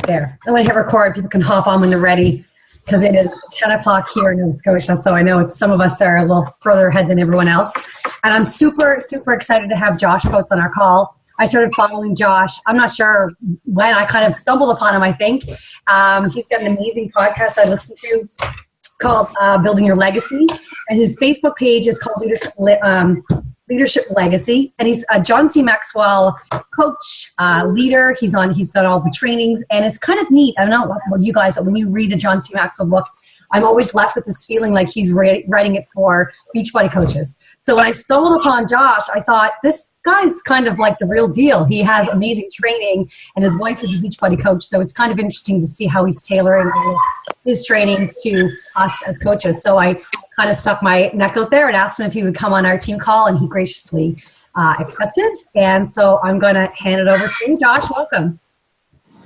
There. And when I hit record, people can hop on when they're ready because it is 10 o'clock here in Nova Scotia. So I know some of us are a little further ahead than everyone else. And I'm super, super excited to have Josh Coates on our call. I started following Josh. I'm not sure when. I kind of stumbled upon him, I think. He's got an amazing podcast I listen to called Building Your Legacy. And his Facebook page is called Leadership Legacy, and he's a John C. Maxwell coach, leader. He's done all the trainings, and it's kind of neat. I don't know what you guys, when you read the John C. Maxwell book, I'm always left with this feeling like he's writing it for Beachbody coaches. So when I stumbled upon Josh, I thought, this guy's kind of like the real deal. He has amazing training, and his wife is a Beachbody coach, so it's kind of interesting to see how he's tailoring his trainings to us as coaches. So I kind of stuck my neck out there and asked him if he would come on our team call, and he graciously accepted. And so I'm going to hand it over to you. Josh, welcome.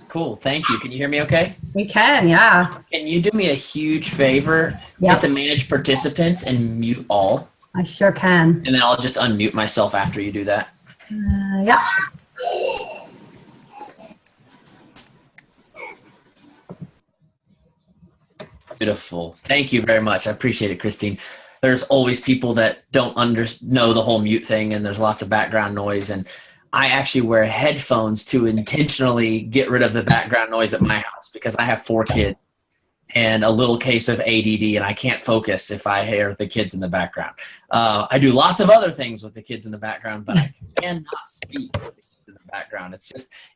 Cool. Thank you. Can you hear me okay? We can, yeah. Can you do me a huge favor? Yep. Hit the manage participants and mute all. I sure can. And then I'll just unmute myself after you do that. Yeah. Beautiful. Thank you very much. I appreciate it, Christine. There's always people that don't know the whole mute thing, and there's lots of background noise. And I actually wear headphones to intentionally get rid of the background noise at my house because I have 4 kids and a little case of ADD, and I can't focus if I hear the kids in the background. I do lots of other things with the kids in the background, but I cannot speak with the kids in the background.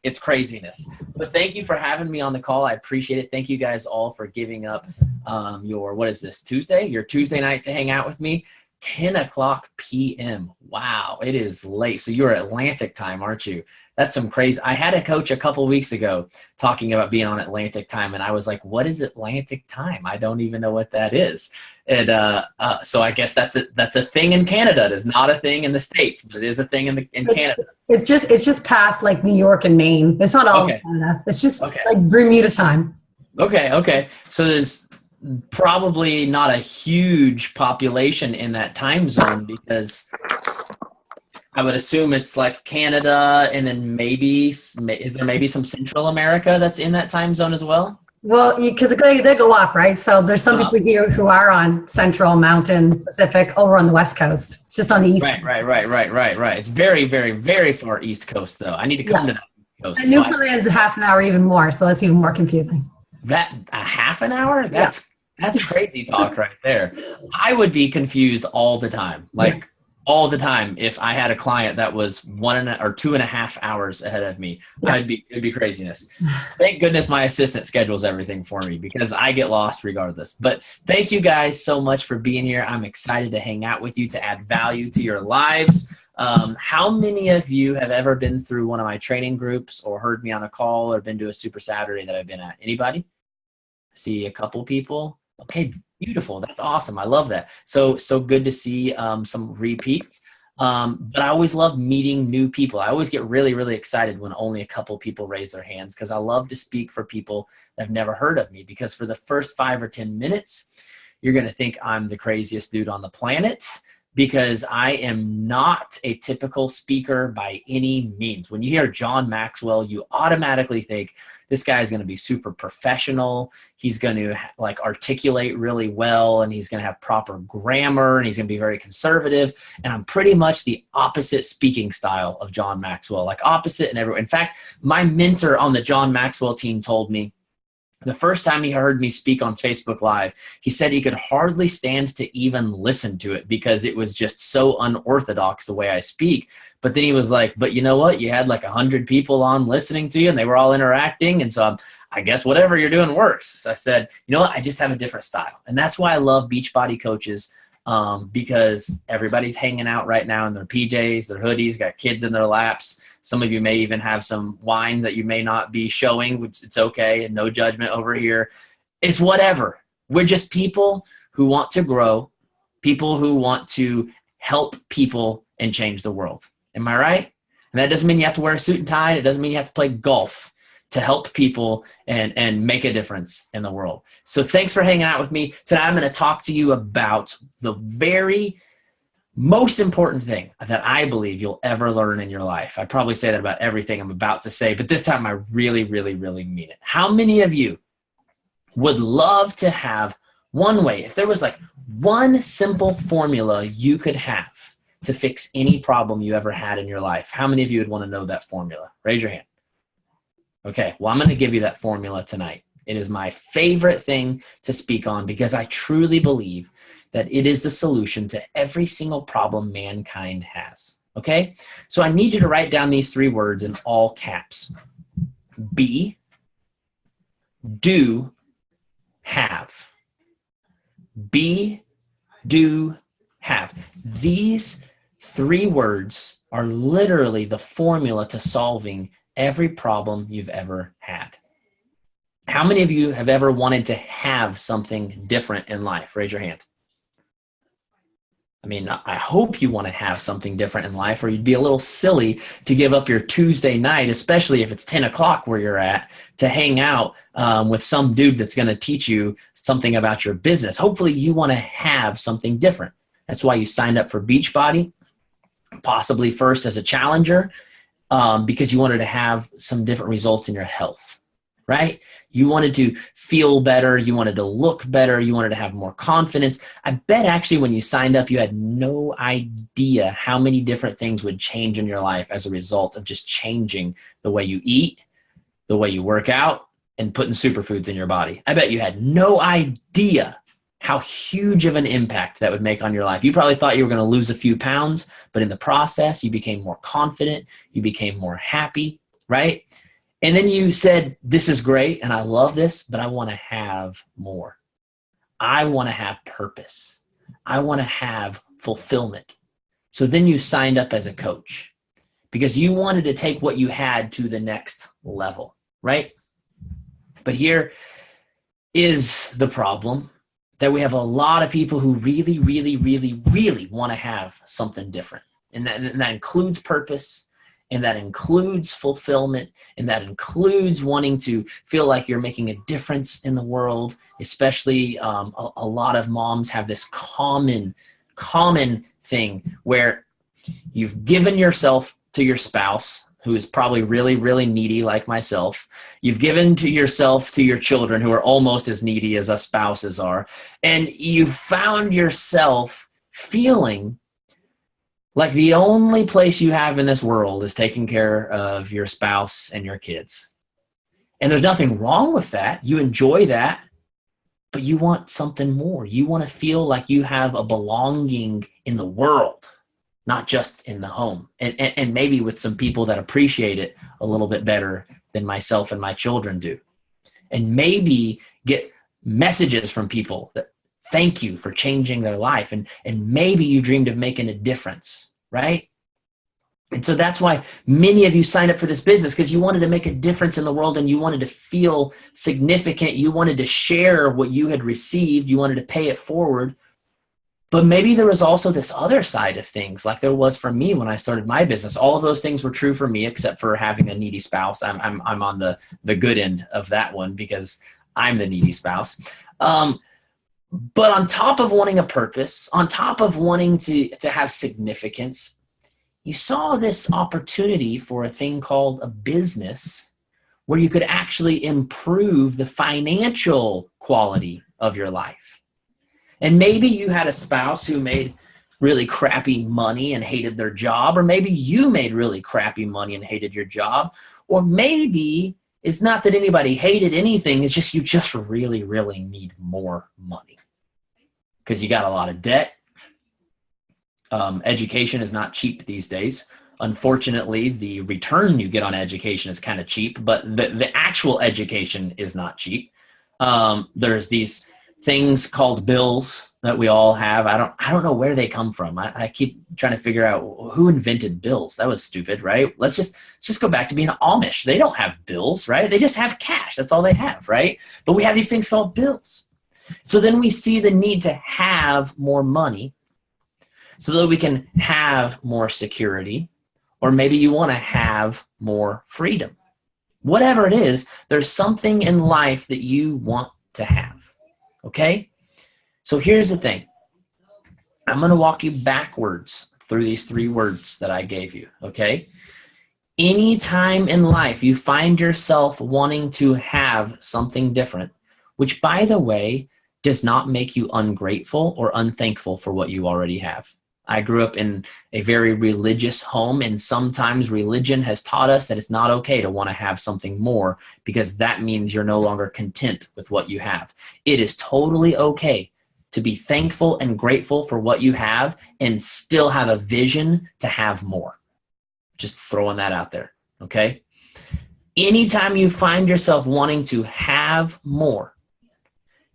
It's craziness. But thank you for having me on the call. I appreciate it. Thank you guys all for giving up what is this, Tuesday? Your Tuesday night to hang out with me. 10 o'clock p.m. Wow, it is late. So you're Atlantic time, aren't you? That's some crazy. I had a coach a couple weeks ago talking about being on Atlantic time, and I was like, what is Atlantic time? I don't even know what that is. And so I guess that's a thing in Canada. It is not a thing in the States, but it is a thing in Canada. It's just past like New York and Maine. It's not all of Canada. It's just like Bermuda time. Okay. So there's probably not a huge population in that time zone because I would assume it's like Canada, and then is there maybe some Central America that's in that time zone as well? Well, because they go up, right? So there's some people here who are on Central, Mountain, Pacific, over on the West Coast. It's just on the East. Right. It's very, very, very far East Coast, though. I need to come to that coast. And Newfoundland is half an hour even more, so that's even more confusing. That a half an hour? That's crazy talk right there. I would be confused all the time, all the time. If I had a client that was 1 or 2.5 hours ahead of me, it'd be craziness. Thank goodness my assistant schedules everything for me because I get lost regardless. But thank you guys so much for being here. I'm excited to hang out with you, to add value to your lives. How many of you have ever been through one of my training groups or heard me on a call or been to a Super Saturday that I've been at? Anybody? See a couple people. Okay, beautiful. That's awesome. I love that. So good to see some repeats. But I always love meeting new people. I always get really, really excited when only a couple people raise their hands because I love to speak for people that have never heard of me, because for the first 5 or 10 minutes, you're going to think I'm the craziest dude on the planet, because I am not a typical speaker by any means. When you hear John Maxwell, you automatically think this guy is going to be super professional. He's going to articulate really well, and he's going to have proper grammar, and he's going to be very conservative. And I'm pretty much the opposite speaking style of John Maxwell, like opposite and everywhere. In fact, my mentor on the John Maxwell team told me the first time he heard me speak on Facebook Live, he said he could hardly stand to even listen to it because it was just so unorthodox the way I speak. But then he was like, but you know what? You had like 100 people on listening to you and they were all interacting. And so I guess whatever you're doing works. So I said, you know what? I just have a different style. And that's why I love Beachbody coaches, because everybody's hanging out right now in their PJs, their hoodies, got kids in their laps. Some of you may even have some wine that you may not be showing, which it's okay, and no judgment over here. It's whatever. We're just people who want to grow, people who want to help people and change the world. Am I right? And that doesn't mean you have to wear a suit and tie. It doesn't mean you have to play golf to help people and make a difference in the world. So thanks for hanging out with me. Today I'm going to talk to you about the very most important thing that I believe you'll ever learn in your life. I probably say that about everything I'm about to say, but this time I really, really, really mean it. How many of you would love to have one way, if there was like one simple formula you could have to fix any problem you ever had in your life? How many of you would want to know that formula? Raise your hand. Okay, well, I'm going to give you that formula tonight. It is my favorite thing to speak on because I truly believe that it is the solution to every single problem mankind has. Okay, so I need you to write down these 3 words in all caps. Be, do, have. Be, do, have. These 3 words are literally the formula to solving every problem you've ever had. How many of you have ever wanted to have something different in life? Raise your hand. I mean, I hope you want to have something different in life, or you'd be a little silly to give up your Tuesday night, especially if it's 10 o'clock where you're at, to hang out with some dude that's going to teach you something about your business. Hopefully you want to have something different. That's why you signed up for Beachbody, possibly first as a challenger, because you wanted to have some different results in your health, right? You wanted to feel better. You wanted to look better. You wanted to have more confidence. I bet actually when you signed up, you had no idea how many different things would change in your life as a result of just changing the way you eat, the way you work out, and putting superfoods in your body. I bet you had no idea how huge of an impact that would make on your life. You probably thought you were going to lose a few pounds, but in the process, you became more confident. You became more happy, right? And then you said, this is great and I love this, but I want to have more. I want to have purpose. I want to have fulfillment. So then you signed up as a coach because you wanted to take what you had to the next level, right? But here is the problem, that we have a lot of people who really, really, really, really want to have something different. And that includes purpose. And that includes fulfillment, and that includes wanting to feel like you're making a difference in the world. Especially a lot of moms have this common thing where you've given yourself to your spouse, who is probably really, really needy like myself. You've given to yourself to your children, who are almost as needy as us spouses are. And you found yourself feeling like the only place you have in this world is taking care of your spouse and your kids. And there's nothing wrong with that. You enjoy that, but you want something more. You want to feel like you have a belonging in the world, not just in the home. And maybe with some people that appreciate it a little bit better than myself and my children do. And maybe get messages from people that thank you for changing their life. And maybe you dreamed of making a difference, right? And so that's why many of you signed up for this business, because you wanted to make a difference in the world and you wanted to feel significant. You wanted to share what you had received. You wanted to pay it forward. But maybe there was also this other side of things, like there was for me when I started my business. All of those things were true for me, except for having a needy spouse. I'm on the good end of that one because I'm the needy spouse. But on top of wanting a purpose, on top of wanting to have significance, you saw this opportunity for a thing called a business where you could actually improve the financial quality of your life. And maybe you had a spouse who made really crappy money and hated their job, or maybe you made really crappy money and hated your job, or maybe it's not that anybody hated anything, it's just you just really, really need more money because you got a lot of debt. Education is not cheap these days. Unfortunately, the return you get on education is kind of cheap, but the actual education is not cheap. There's these things called bills that we all have. I don't know where they come from. I keep trying to figure out who invented bills. That was stupid, right? Let's just go back to being Amish. They don't have bills, right? They just have cash. That's all they have, right? But we have these things called bills. So then we see the need to have more money so that we can have more security, or maybe you want to have more freedom. Whatever it is, there's something in life that you want to have, okay? So here's the thing. I'm going to walk you backwards through these 3 words that I gave you, okay? Anytime in life you find yourself wanting to have something different, which, by the way, does not make you ungrateful or unthankful for what you already have. I grew up in a very religious home, and sometimes religion has taught us that it's not okay to want to have something more because that means you're no longer content with what you have. It is totally okay to be thankful and grateful for what you have and still have a vision to have more. Just throwing that out there, okay? Anytime you find yourself wanting to have more,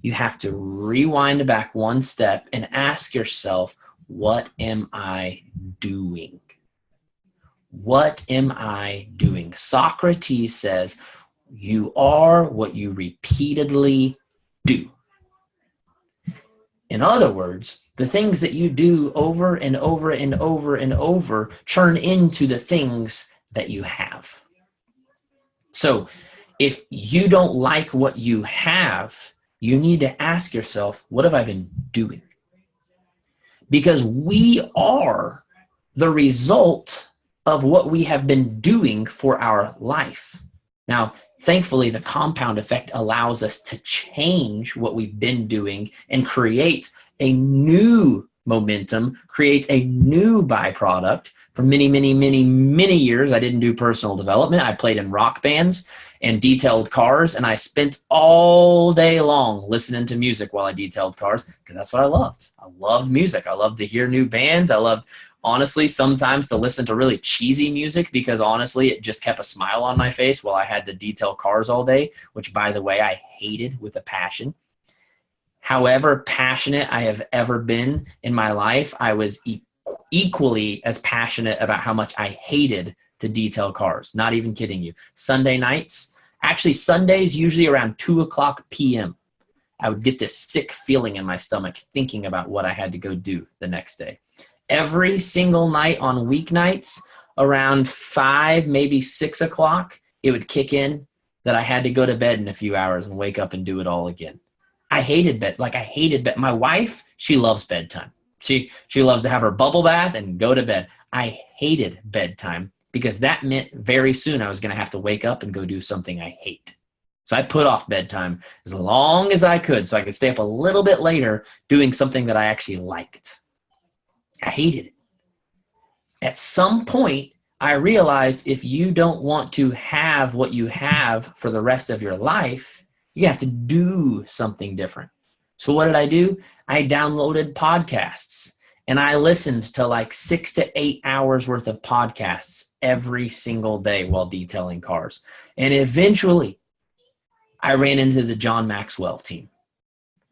you have to rewind back one step and ask yourself, what am I doing? What am I doing? Socrates says, you are what you repeatedly do. In other words, the things that you do over and over and over and over turn into the things that you have. So if you don't like what you have, you need to ask yourself, what have I been doing? Because we are the result of what we have been doing for our life. Now, thankfully, the compound effect allows us to change what we've been doing and create a new momentum, create a new byproduct. For many, many, many, many years, I didn't do personal development. I played in rock bands and detailed cars, and I spent all day long listening to music while I detailed cars because that's what I loved. I loved music. I loved to hear new bands. I loved, honestly, sometimes to listen to really cheesy music because, honestly, it just kept a smile on my face while I had to detail cars all day, which, by the way, I hated with a passion. However passionate I have ever been in my life, I was equally as passionate about how much I hated to detail cars. Not even kidding you. Sunday nights, actually Sundays, usually around 2:00 p.m., I would get this sick feeling in my stomach thinking about what I had to go do the next day. Every single night on weeknights, around 5, maybe 6 o'clock, it would kick in that I had to go to bed in a few hours and wake up and do it all again. I hated bed. Like, I hated bed. My wife, she loves bedtime. She loves to have her bubble bath and go to bed. I hated bedtime because that meant very soon I was going to have to wake up and go do something I hate. So I put off bedtime as long as I could so I could stay up a little bit later doing something that I actually liked. I hated it. At some point, I realized if you don't want to have what you have for the rest of your life, you have to do something different. So what did I do? I downloaded podcasts and I listened to like 6 to 8 hours worth of podcasts every single day while detailing cars. And eventually I ran into the John Maxwell team.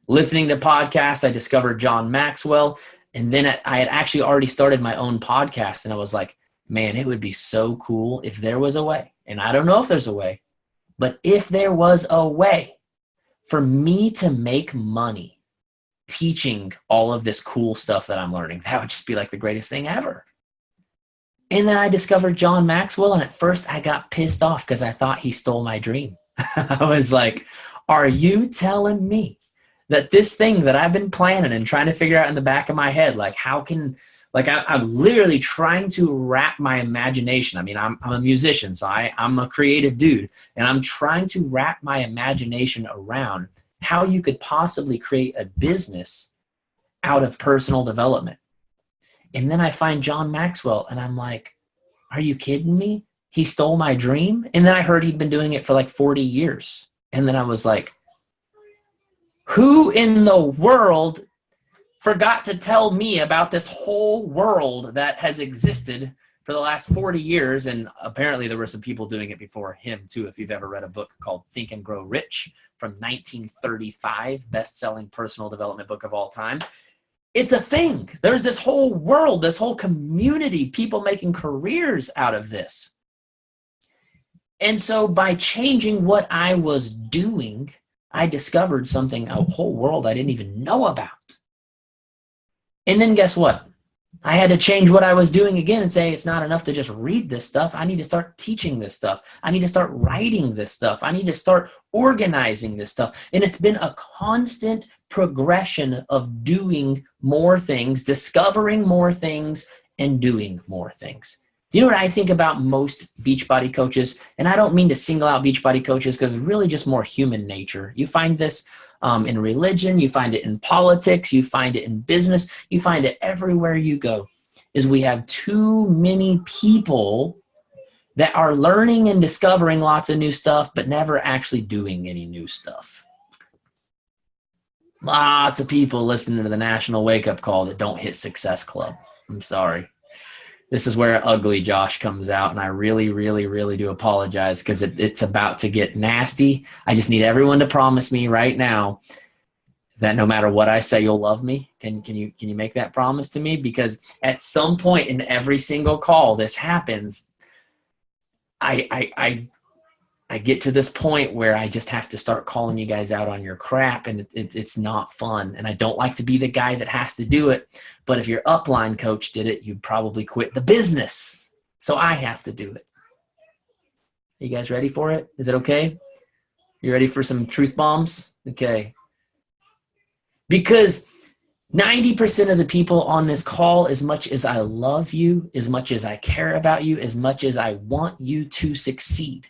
Listening to podcasts, I discovered John Maxwell. And then I had actually already started my own podcast. And I was like, man, it would be so cool if there was a way. And I don't know if there's a way. But if there was a way for me to make money teaching all of this cool stuff that I'm learning, that would just be like the greatest thing ever. And then I discovered John Maxwell, and at first I got pissed off because I thought he stole my dream. I was like, are you telling me that this thing that I've been planning and trying to figure out in the back of my head, like how can... Like I'm literally trying to wrap my imagination. I mean, I'm a musician, so I'm a creative dude. And I'm trying to wrap my imagination around how you could possibly create a business out of personal development. And then I find John Maxwell and I'm like, are you kidding me? He stole my dream? And then I heard he'd been doing it for like 40 years. And then I was like, who in the world forgot to tell me about this whole world that has existed for the last 40 years? And apparently there were some people doing it before him too. If you've ever read a book called Think and Grow Rich from 1935, best-selling personal development book of all time. It's a thing. There's this whole world, this whole community, people making careers out of this. And so by changing what I was doing, I discovered something, a whole world I didn't even know about. And then guess what? I had to change what I was doing again and say, it's not enough to just read this stuff. I need to start teaching this stuff. I need to start writing this stuff. I need to start organizing this stuff. And it's been a constant progression of doing more things, discovering more things, and doing more things. Do you know what I think about most Beachbody coaches? And I don't mean to single out Beachbody coaches, because it's really just more human nature. You find this in religion, you find it in politics, you find it in business, you find it everywhere you go, is we have too many people that are learning and discovering lots of new stuff, but never actually doing any new stuff. Lots of people listening to the National Wake Up Call that don't hit Success Club. I'm sorry. This is where ugly Josh comes out, and I really, really, really do apologize, because it's about to get nasty. I just need everyone to promise me right now that no matter what I say, you'll love me. Can you make that promise to me? Because at some point in every single call this happens, I get to this point where I just have to start calling you guys out on your crap, and it's not fun. And I don't like to be the guy that has to do it. But if your upline coach did it, you'd probably quit the business. So I have to do it. Are you guys ready for it? Is it okay? You ready for some truth bombs? Okay. Because 90% of the people on this call, as much as I love you, as much as I care about you, as much as I want you to succeed,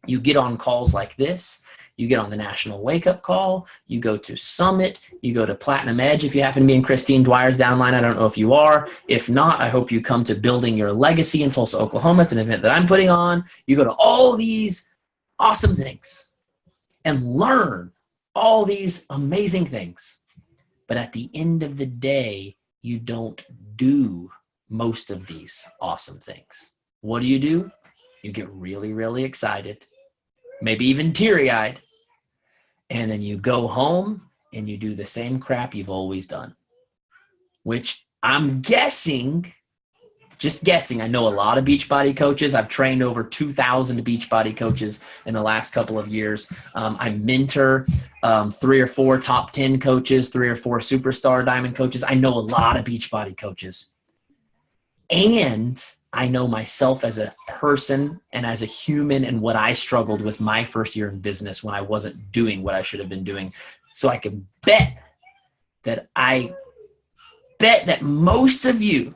you get on calls like this, you get on the National Wake Up Call, you go to Summit, you go to Platinum Edge if you happen to be in Christine Dwyer's downline. I don't know if you are. If not, I hope you come to Building Your Legacy in Tulsa, Oklahoma. It's an event that I'm putting on. You go to all these awesome things and learn all these amazing things. But at the end of the day, you don't do most of these awesome things. What do? You get really, really excited, maybe even teary-eyed, and then you go home and you do the same crap you've always done, which I'm guessing, just guessing, I know a lot of Beachbody coaches. I've trained over 2,000 Beachbody coaches in the last couple of years. I mentor 3 or 4 top 10 coaches, 3 or 4 superstar diamond coaches. I know a lot of Beachbody coaches. And I know myself as a person and as a human, and what I struggled with my first year in business when I wasn't doing what I should have been doing. So I can bet that most of you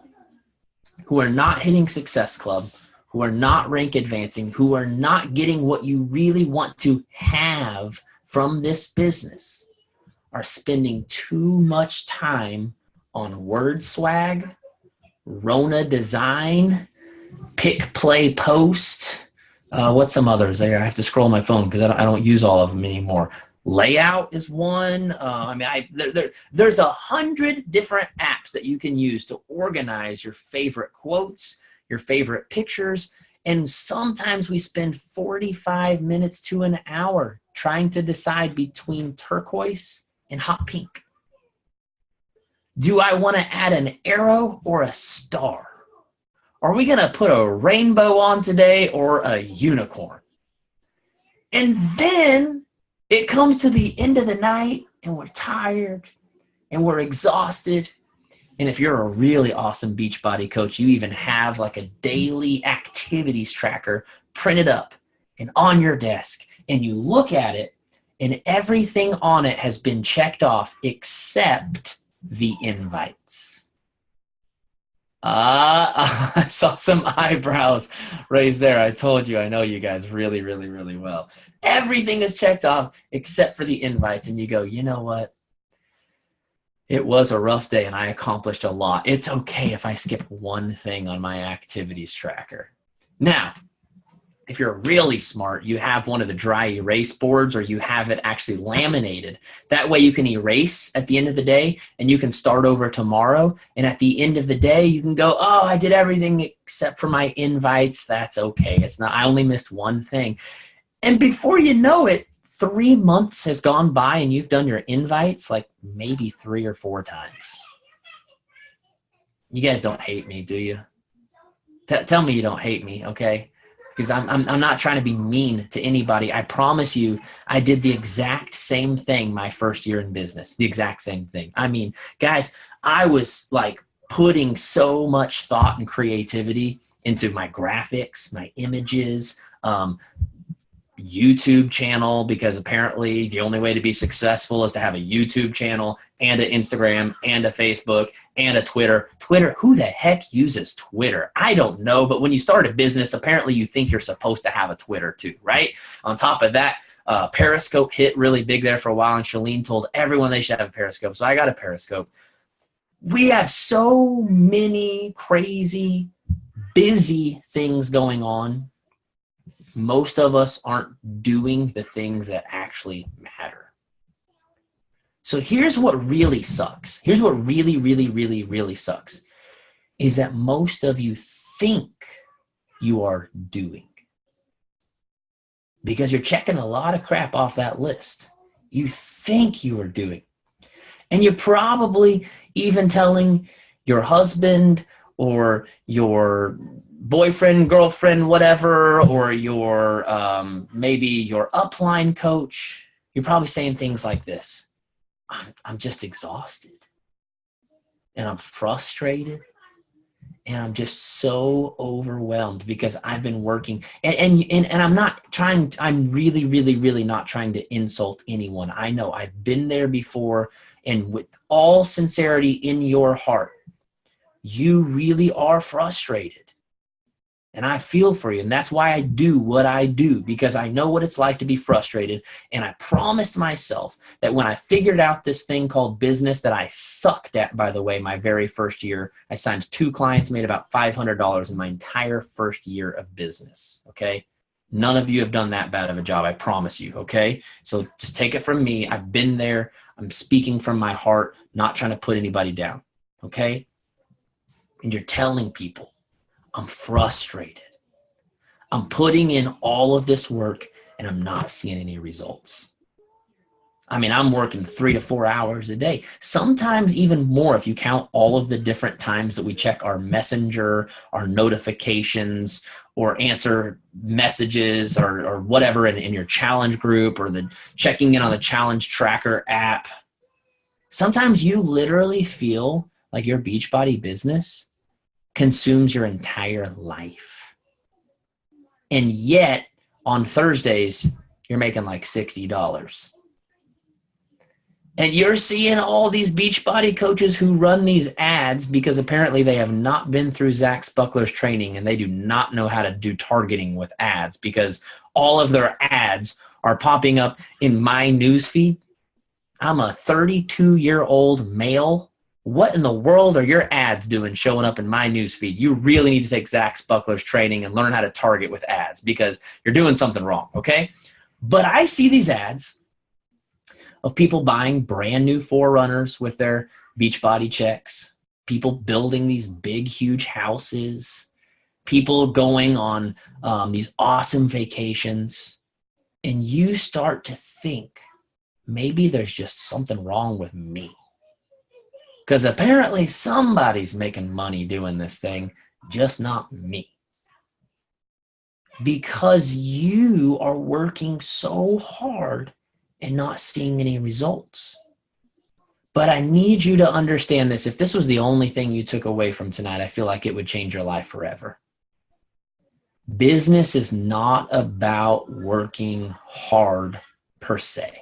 who are not hitting Success Club, who are not rank advancing, who are not getting what you really want to have from this business, are spending too much time on word swag, Rona design, pick, play, post. What's some others there? I have to scroll my phone because I don't use all of them anymore. Layout is one. There's 100 different apps that you can use to organize your favorite quotes, your favorite pictures. And sometimes we spend 45 minutes to an hour trying to decide between turquoise and hot pink. Do I want to add an arrow or a star? Are we going to put a rainbow on today or a unicorn? And then it comes to the end of the night and we're tired and we're exhausted. And if you're a really awesome Beachbody coach, you even have like a daily activities tracker printed up and on your desk, and you look at it and everything on it has been checked off except the invites. I saw some eyebrows raised there. I told you, I know you guys really, really, really well. Everything is checked off except for the invites. And you go, you know what? It was a rough day and I accomplished a lot. It's okay if I skip one thing on my activities tracker. Now, if you're really smart, you have one of the dry erase boards, or you have it actually laminated. That way you can erase at the end of the day and you can start over tomorrow. And at the end of the day, you can go, oh, I did everything except for my invites. That's okay. It's not, I only missed one thing. And before you know it, 3 months has gone by and you've done your invites like maybe 3 or 4 times. You guys don't hate me, do you? Tell me you don't hate me, okay? Because I'm not trying to be mean to anybody. I promise you, I did the exact same thing my first year in business. The exact same thing. I mean, guys, I was like putting so much thought and creativity into my graphics, my images, YouTube channel, because apparently the only way to be successful is to have a YouTube channel and an Instagram and a Facebook and a Twitter. Twitter, who the heck uses Twitter? I don't know, but when you start a business, apparently you think you're supposed to have a Twitter too, right? On top of that, Periscope hit really big there for a while, and Shalene told everyone they should have a Periscope, so I got a Periscope. We have so many crazy, busy things going on. Most of us aren't doing the things that actually matter. So here's what really sucks. Here's what really, really, really, really sucks, is that most of you think you are doing, because you're checking a lot of crap off that list. You think you are doing. And you're probably even telling your husband or your boyfriend, girlfriend, whatever, or your maybe your upline coach. You're probably saying things like this: I'm just exhausted, and I'm frustrated, and I'm just so overwhelmed because I've been working. And I'm not trying. I'm really, really, really not trying to insult anyone. I know I've been there before, and with all sincerity in your heart, you really are frustrated. And I feel for you. And that's why I do what I do, because I know what it's like to be frustrated. And I promised myself that when I figured out this thing called business that I sucked at, by the way, my very first year, I signed 2 clients, made about $500 in my entire first year of business. Okay. None of you have done that bad of a job. I promise you. Okay. So just take it from me. I've been there. I'm speaking from my heart, not trying to put anybody down. Okay. And you're telling people, I'm frustrated. I'm putting in all of this work and I'm not seeing any results. I mean, I'm working 3 to 4 hours a day, sometimes even more if you count all of the different times that we check our messenger, our notifications, or answer messages or whatever in your challenge group, or the checking in on the challenge tracker app. Sometimes you literally feel like your Beachbody business consumes your entire life. And yet on Thursdays, you're making like $60. And you're seeing all these Beachbody coaches who run these ads because apparently they have not been through Zach Spuckler's training and they do not know how to do targeting with ads, because all of their ads are popping up in my newsfeed. I'm a 32-year-old male. What in the world are your ads doing showing up in my newsfeed? You really need to take Zach Spuckler's training and learn how to target with ads, because you're doing something wrong, okay? But I see these ads of people buying brand new 4Runners with their Beachbody checks, people building these big, huge houses, people going on these awesome vacations, and you start to think, maybe there's just something wrong with me. Because apparently somebody's making money doing this thing, just not me. Because you are working so hard and not seeing any results. But I need you to understand this. If this was the only thing you took away from tonight, I feel like it would change your life forever. Business is not about working hard per se.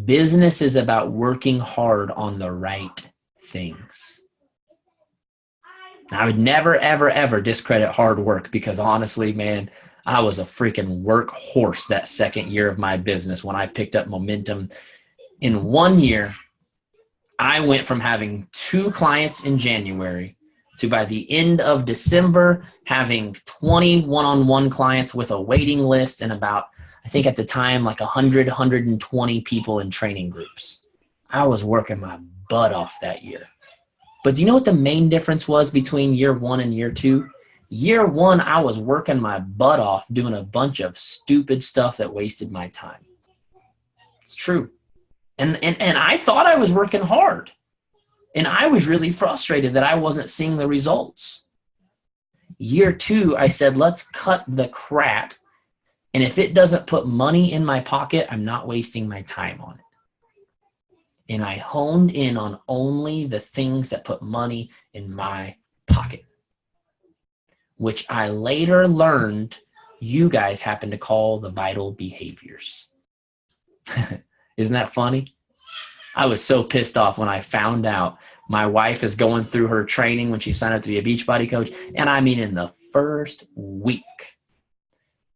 Business is about working hard on the right things. Now, I would never, ever, ever discredit hard work, because honestly, man, I was a freaking workhorse that second year of my business when I picked up momentum. In 1 year, I went from having 2 clients in January to, by the end of December, having 20 one-on-one clients with a waiting list and about, I think at the time, like 100, 120 people in training groups. I was working my butt off that year. But do you know what the main difference was between year 1 and year 2? Year 1, I was working my butt off doing a bunch of stupid stuff that wasted my time. It's true. And I thought I was working hard. And I was really frustrated that I wasn't seeing the results. Year 2, I said, let's cut the crap. And if it doesn't put money in my pocket, I'm not wasting my time on it. and I honed in on only the things that put money in my pocket, which I later learned you guys happen to call the vital behaviors. Isn't that funny? I was so pissed off when I found out my wife is going through her training when she signed up to be a Beachbody coach. And I mean, in the first week,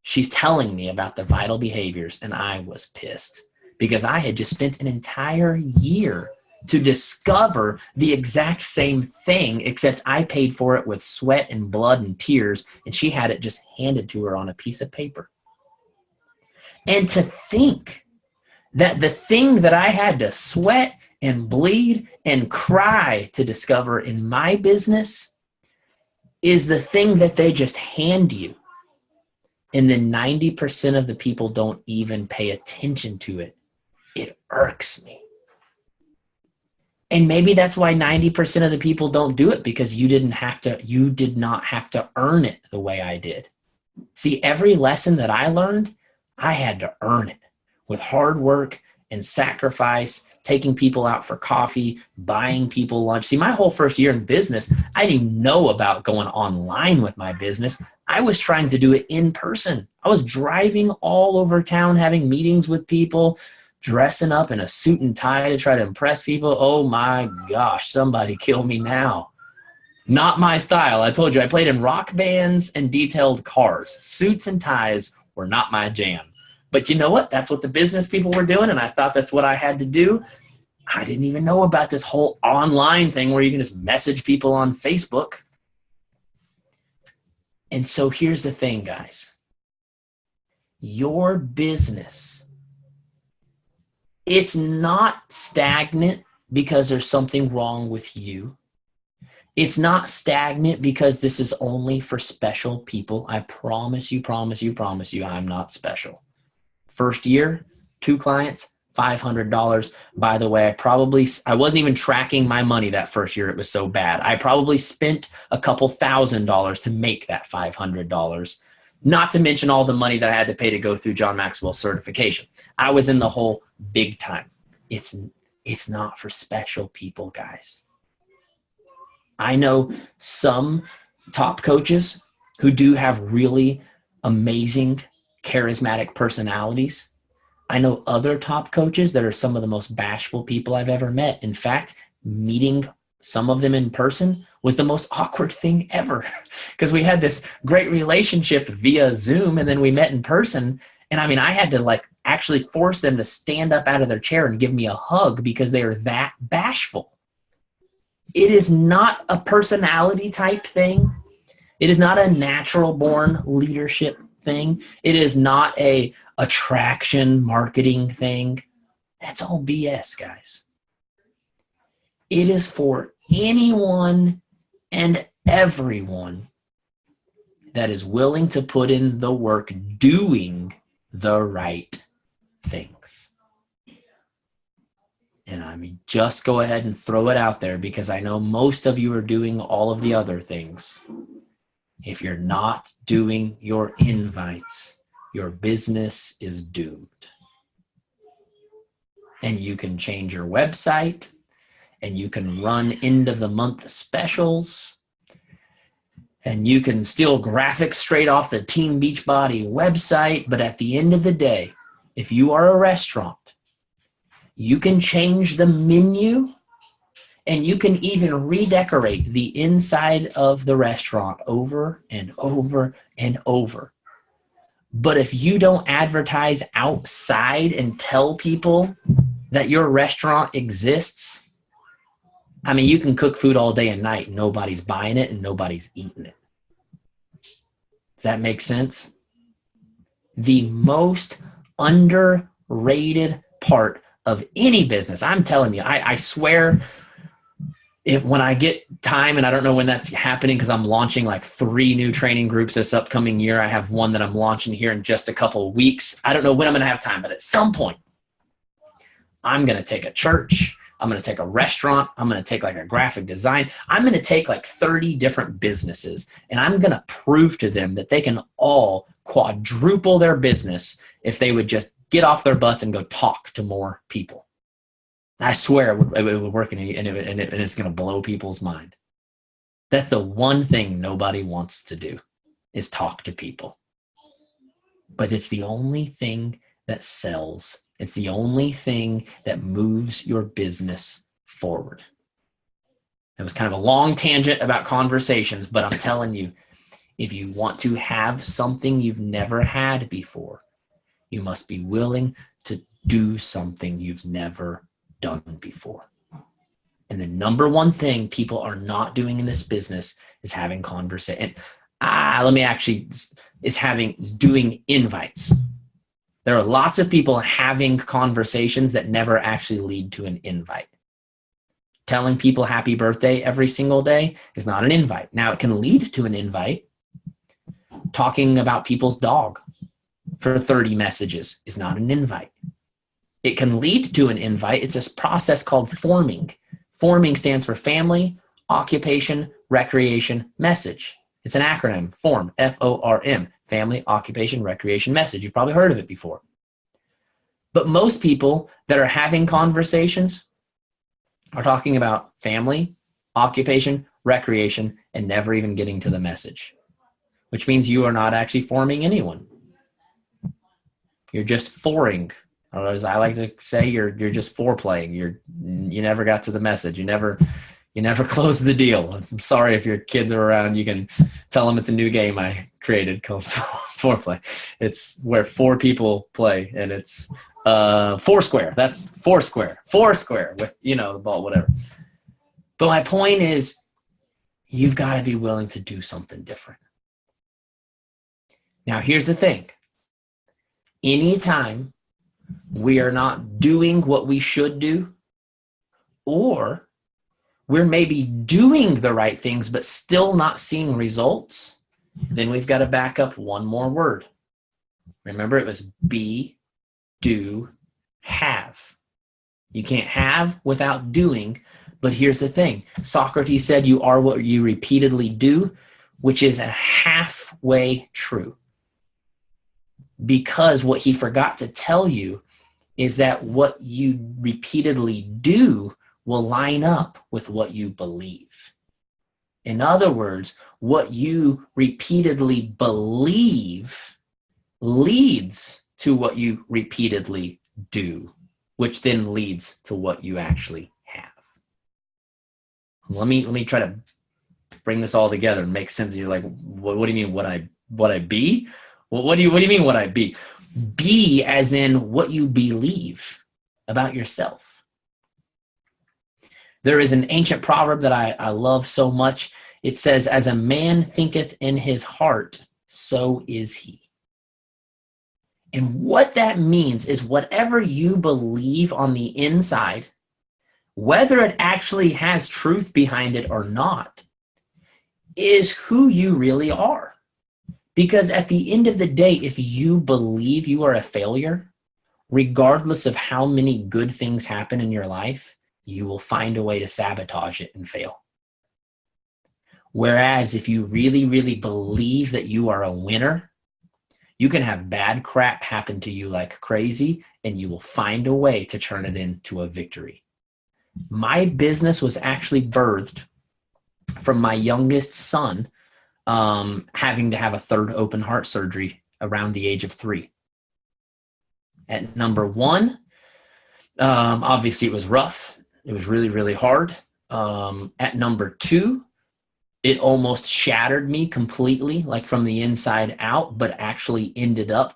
she's telling me about the vital behaviors, and I was pissed because I had just spent an entire year to discover the exact same thing, except I paid for it with sweat and blood and tears, and she had it just handed to her on a piece of paper. And to think that the thing that I had to sweat and bleed and cry to discover in my business is the thing that they just hand you. And then 90% of the people don't even pay attention to it. It irks me. And maybe that's why 90% of the people don't do it, because you did not have to earn it the way I did. See, every lesson that I learned, I had to earn it with hard work and sacrifice, taking people out for coffee, buying people lunch. See, my whole first year in business, I didn't even know about going online with my business. I was trying to do it in person. I was driving all over town, having meetings with people, dressing up in a suit and tie to try to impress people. Oh my gosh, somebody kill me now. Not my style. I told you I played in rock bands and detailed cars. Suits and ties were not my jam. But you know what? That's what the business people were doing, and I thought that's what I had to do. I didn't even know about this whole online thing where you can just message people on Facebook. And so here's the thing, guys. Your business, it's not stagnant because there's something wrong with you. It's not stagnant because this is only for special people. I promise you, I'm not special. First year, 2 clients, $500. By the way, I wasn't even tracking my money that first year. It was so bad. I probably spent a couple $1,000s to make that $500. Not to mention all the money that I had to pay to go through John Maxwell certification. I was in the hole big time. It's not for special people, guys. I know some top coaches who do have really amazing, charismatic personalities. I know other top coaches that are some of the most bashful people I've ever met. In fact, meeting some of them in person was the most awkward thing ever, because we had this great relationship via Zoom, and then we met in person. And I mean, I had to actually force them to stand up out of their chair and give me a hug because they are that bashful. It is not a personality type thing. It is not a natural born leadership thing. It is not a attraction marketing thing. That's all BS, guys. It is for anyone and everyone that is willing to put in the work doing the right things. And I mean, just go ahead and throw it out there, because I know most of you are doing all of the other things. If you're not doing your invites, your business is doomed. And you can change your website, and you can run end of the month specials, and you can steal graphics straight off the Team Beachbody website. But at the end of the day, if you are a restaurant, you can change the menu, and you can even redecorate the inside of the restaurant over and over and over. But if you don't advertise outside and tell people that your restaurant exists, I mean, you can cook food all day and night. Nobody's buying it and nobody's eating it. Does that make sense? The most underrated part of any business, I'm telling you, I swear, when I get time, and I don't know when that's happening because I'm launching 3 new training groups this upcoming year. I have one that I'm launching here in just a couple of weeks. I don't know when I'm going to have time, but at some point, I'm going to take a church. I'm going to take a restaurant. I'm going to take a graphic design. I'm going to take 30 different businesses, and I'm going to prove to them that they can all quadruple their business if they would just get off their butts and go talk to more people. I swear it would work, and it's going to blow people's mind. That's the one thing nobody wants to do, is talk to people. But it's the only thing that sells. It's the only thing that moves your business forward. That was kind of a long tangent about conversations, but I'm telling you, if you want to have something you've never had before, you must be willing to do something you've never done before. And the number one thing people are not doing in this business is having conversation. Is doing invites. There are lots of people having conversations that never actually lead to an invite. Telling people happy birthday every single day is not an invite. Now, it can lead to an invite. Talking about people's dog for 30 messages is not an invite. It can lead to an invite. It's a process called forming. Forming stands for family, occupation, recreation, message. It's an acronym, FORM, F-O-R-M, family, occupation, recreation, message. You've probably heard of it before. But most people that are having conversations are talking about family, occupation, recreation, and never even getting to the message, which means you are not actually forming anyone. You're just foring. Or as I like to say, you're just foreplaying. You never got to the message. You never closed the deal. I'm sorry if your kids are around. You can tell them it's a new game I created called Foreplay. It's where 4 people play, and it's Foursquare. That's Foursquare with the ball, whatever. But my point is, you've got to be willing to do something different. Now, here's the thing. Anytime we are not doing what we should do, or we're maybe doing the right things but still not seeing results, then we've got to back up one more word. Remember, it was be, do, have. You can't have without doing, but here's the thing. Socrates said you are what you repeatedly do, which is a halfway true. Because what he forgot to tell you is that what you repeatedly do will line up with what you believe. In other words, what you repeatedly believe leads to what you repeatedly do, which then leads to what you actually have. Let me try to bring this all together and make sense. You're like, what do you mean what I be? Well, what do you mean what I be? Be as in what you believe about yourself. There is an ancient proverb that I love so much. It says, as a man thinketh in his heart, so is he. And what that means is whatever you believe on the inside, whether it actually has truth behind it or not, is who you really are. Because at the end of the day, if you believe you are a failure, regardless of how many good things happen in your life, you will find a way to sabotage it and fail. Whereas if you really, really believe that you are a winner, you can have bad crap happen to you like crazy, and you will find a way to turn it into a victory. My business was actually birthed from my youngest son having to have a third open heart surgery around the age of 3. At number 1, obviously it was rough. It was really, really hard. At number 2, it almost shattered me completely, like from the inside out, but actually ended up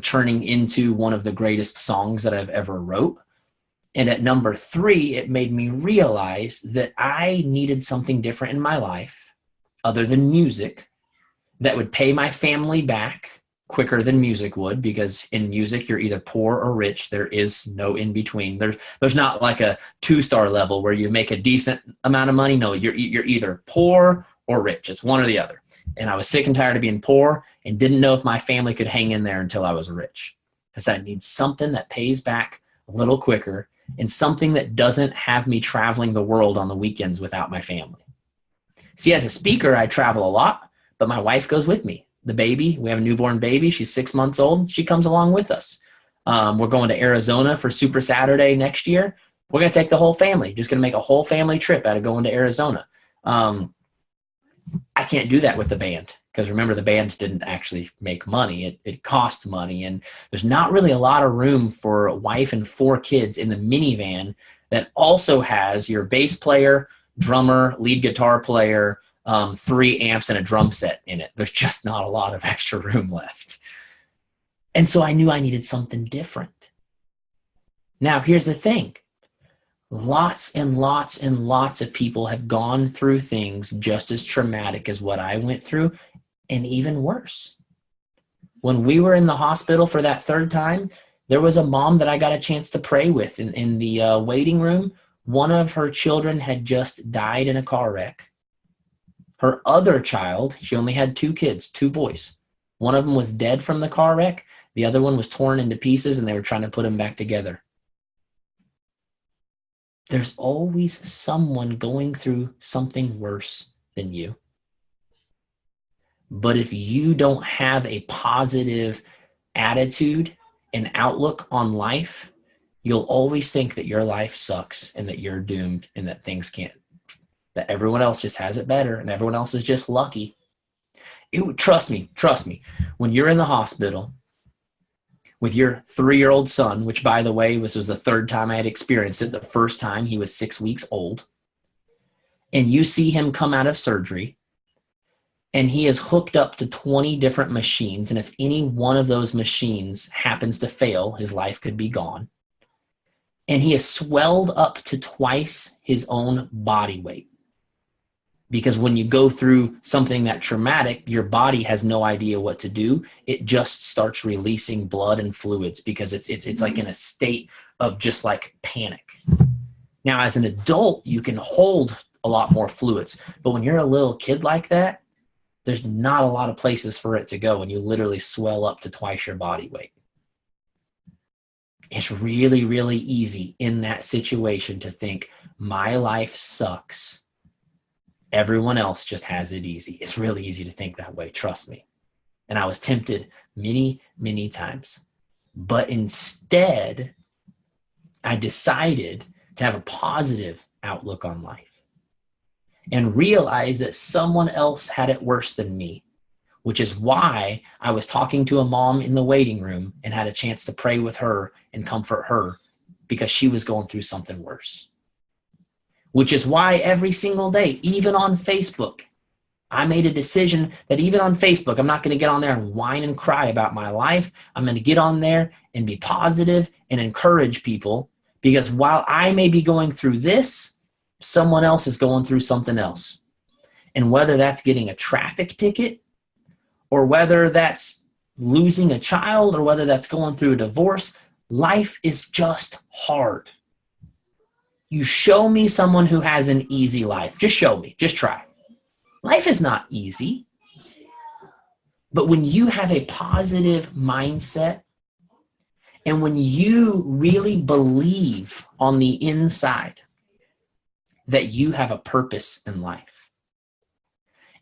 turning into one of the greatest songs that I've ever wrote. And at number 3, it made me realize that I needed something different in my life other than music that would pay my family back quicker than music would, because in music, you're either poor or rich. There is no in between. There's not like a 2-star level where you make a decent amount of money. No, you're either poor or rich. It's one or the other. And I was sick and tired of being poor and didn't know if my family could hang in there until I was rich. I said, I need something that pays back a little quicker and something that doesn't have me traveling the world on the weekends without my family. See, as a speaker, I travel a lot, but my wife goes with me. The baby, we have a newborn baby. She's 6 months old. She comes along with us. We're going to Arizona for Super Saturday next year. We're going to take the whole family, just going to make a whole family trip out of going to Arizona. I can't do that with the band because remember, the band didn't actually make money. It cost money. And there's not really a lot of room for a wife and 4 kids in the minivan that also has your bass player, drummer, lead guitar player, 3 amps and a drum set in it. There's just not a lot of extra room left. And so I knew I needed something different. Now, here's the thing. Lots and lots and lots of people have gone through things just as traumatic as what I went through, and even worse. When we were in the hospital for that 3rd time, there was a mom that I got a chance to pray with in the waiting room. One of her children had just died in a car wreck. Her other child, she only had 2 kids, 2 boys. One of them was dead from the car wreck. The other one was torn into pieces, and they were trying to put them back together. There's always someone going through something worse than you. But if you don't have a positive attitude and outlook on life, you'll always think that your life sucks and that you're doomed and that things can't, that everyone else just has it better and everyone else is just lucky. Trust me, when you're in the hospital with your 3-year-old son, which by the way, this was the 3rd time I had experienced it. The first time he was 6 weeks old, and you see him come out of surgery and he is hooked up to 20 different machines. And if any one of those machines happens to fail, his life could be gone. And he is swelled up to twice his own body weight. Because when you go through something that traumatic, your body has no idea what to do. It just starts releasing blood and fluids because it's like in a state of just like panic. Now, as an adult, you can hold a lot more fluids. But when you're a little kid like that, there's not a lot of places for it to go, and you literally swell up to twice your body weight. It's really, really easy in that situation to think, my life sucks. Everyone else just has it easy. It's really easy to think that way, trust me. And I was tempted many, many times. But instead, I decided to have a positive outlook on life and realize that someone else had it worse than me, which is why I was talking to a mom in the waiting room and had a chance to pray with her and comfort her because she was going through something worse. Which is why every single day, even on Facebook, I made a decision that even on Facebook, I'm not going to get on there and whine and cry about my life. I'm going to get on there and be positive and encourage people, because while I may be going through this, someone else is going through something else. And whether that's getting a traffic ticket, or whether that's losing a child, or whether that's going through a divorce, life is just hard. You show me someone who has an easy life. Just show me. Just try. Life is not easy. But when you have a positive mindset, and when you really believe on the inside that you have a purpose in life,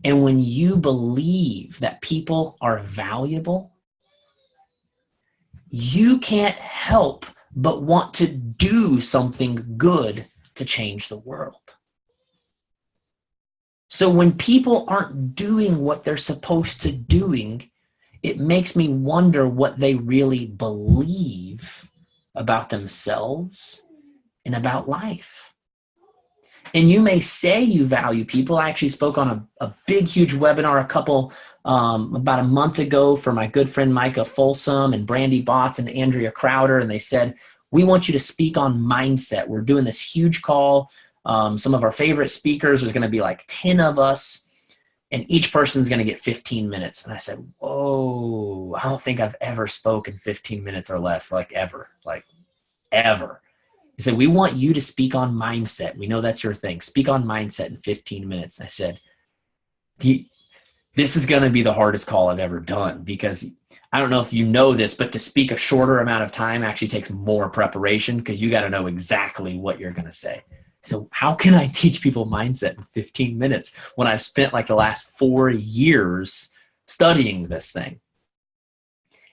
and when you believe that people are valuable, you can't help but want to do something good to change the world. So when people aren't doing what they're supposed to doing, it makes me wonder what they really believe about themselves and about life. And you may say you value people. I actually spoke on a big, huge webinar about a month ago for my good friend Micah Folsom and Brandy Botts and Andrea Crowder, and they said, we want you to speak on mindset. We're doing this huge call. Some of our favorite speakers, there's going to be like 10 of us, and each person's going to get 15 minutes. And I said, whoa, I don't think I've ever spoken 15 minutes or less, like ever. He said, we want you to speak on mindset. We know that's your thing. Speak on mindset in 15 minutes. I said, this is going to be the hardest call I've ever done, because I don't know if you know this, but to speak a shorter amount of time actually takes more preparation, because you got to know exactly what you're going to say. So how can I teach people mindset in 15 minutes when I've spent like the last 4 years studying this thing?